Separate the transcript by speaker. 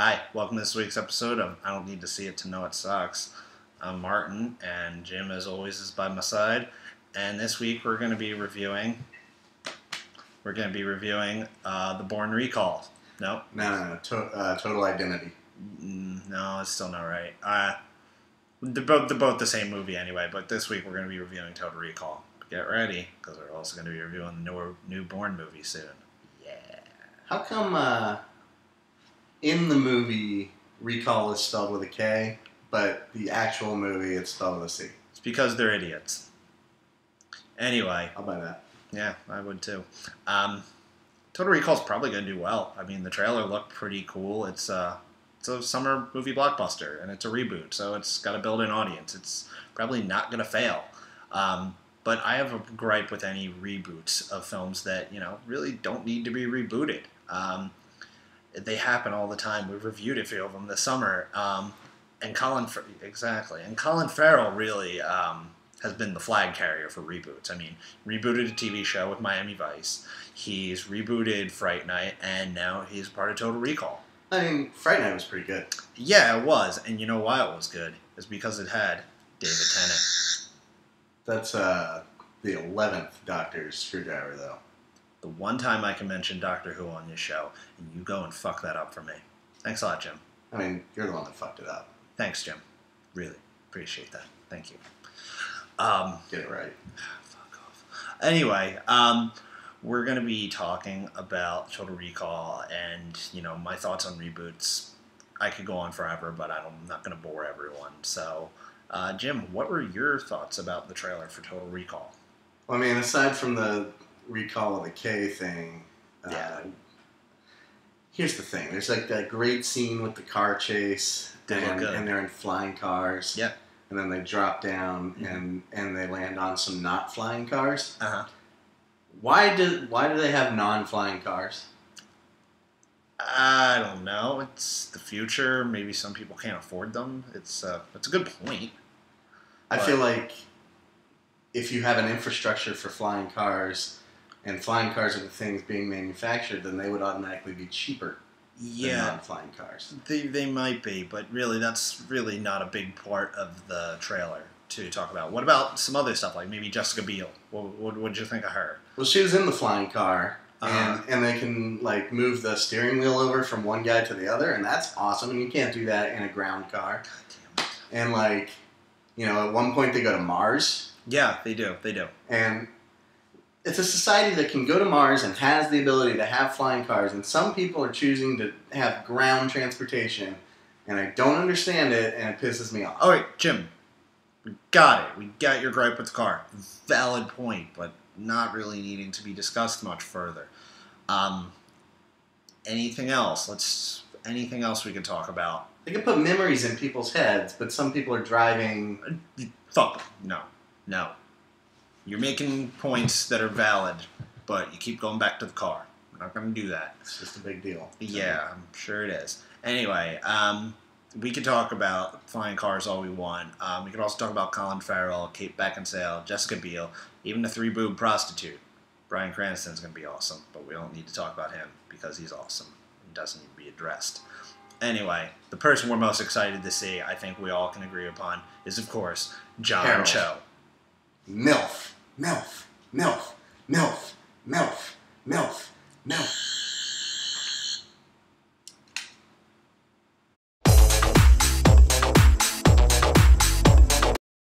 Speaker 1: Hi, welcome to this week's episode of I Don't Need to See It to Know It Sucks. I'm Martin, and Jim, as always, is by my side. And this week we're going to be reviewing. The Bourne Recall. No,
Speaker 2: Total Identity.
Speaker 1: No, it's still not right. They're both the same movie anyway. But this week we're going to be reviewing Total Recall. Get ready, because we're also going to be reviewing the new Bourne movie soon. Yeah.
Speaker 2: How come in the movie Recall is spelled with a K, but the actual movie it's spelled with a C?
Speaker 1: It's because they're idiots. Anyway.
Speaker 2: I'll buy that.
Speaker 1: Yeah, I would too. Total Recall's probably going to do well. I mean, the trailer looked pretty cool. It's a summer movie blockbuster, and it's a reboot, so it's got a built-in audience. It's probably not going to fail. But I have a gripe with any reboots of films that, really don't need to be rebooted. They happen all the time. We've reviewed a few of them this summer. And Colin Farrell really has been the flag carrier for reboots. I mean, rebooted a TV show with Miami Vice. He's rebooted Fright Night, and now he's part of Total Recall.
Speaker 2: I mean, Fright Night was pretty good.
Speaker 1: Yeah, it was. And you know why it was good? It's because it had David Tennant.
Speaker 2: That's the 11th Doctor's screwdriver, though.
Speaker 1: The one time I can mention Doctor Who on this show, and you go and fuck that up for me. Thanks a lot, Jim.
Speaker 2: I mean, you're the one that fucked it up.
Speaker 1: Thanks, Jim. Really appreciate that. Thank you.
Speaker 2: Get it right.
Speaker 1: Fuck off. Anyway, we're going to be talking about Total Recall and, my thoughts on reboots. I could go on forever, but I'm not going to bore everyone. So, Jim, what were your thoughts about the trailer for Total Recall?
Speaker 2: Well, I mean, aside from the Recall of the K thing, here's the thing. There's like that great scene with the car chase, and they're in flying cars.
Speaker 1: Yep.
Speaker 2: And then they drop down and they land on some not flying cars.
Speaker 1: Uh-huh.
Speaker 2: Why do they have non-flying cars?
Speaker 1: I don't know. It's the future. Maybe some people can't afford them. It's a good point.
Speaker 2: I feel like if you have an infrastructure for flying cars, and flying cars are the things being manufactured, then they would automatically be cheaper than non-flying cars.
Speaker 1: They might be, but really that's really not a big part of the trailer to talk about. What about some other stuff, like maybe Jessica Biel? What did you think of her?
Speaker 2: Well, she was in the flying car, and they can move the steering wheel over from one guy to the other, and that's awesome, and you can't do that in a ground car. And at one point they go to Mars.
Speaker 1: Yeah, they do.
Speaker 2: And it's a society that can go to Mars and has the ability to have flying cars, and some people are choosing to have ground transportation, and I don't understand it, and it pisses me off.
Speaker 1: All right, Jim, we got it. We got your gripe with the car. Valid point, but not really needing to be discussed much further. Anything else? Anything else we can talk about?
Speaker 2: They can put memories in people's heads, but some people are driving...
Speaker 1: Fuck. No. You're making points that are valid, but you keep going back to the car. We're not going to do that.
Speaker 2: It's just a big deal.
Speaker 1: Yeah, I'm sure it is. Anyway, we could talk about flying cars all we want. We could also talk about Colin Farrell, Kate Beckinsale, Jessica Biel, even the three-boob prostitute. Bryan Cranston's going to be awesome, but we don't need to talk about him because he's awesome and doesn't need to be addressed. Anyway, the person we're most excited to see, I think we all can agree upon, is, of course, John Cho.
Speaker 2: MILF. MILF. MILF. MILF. MILF. MILF. MILF.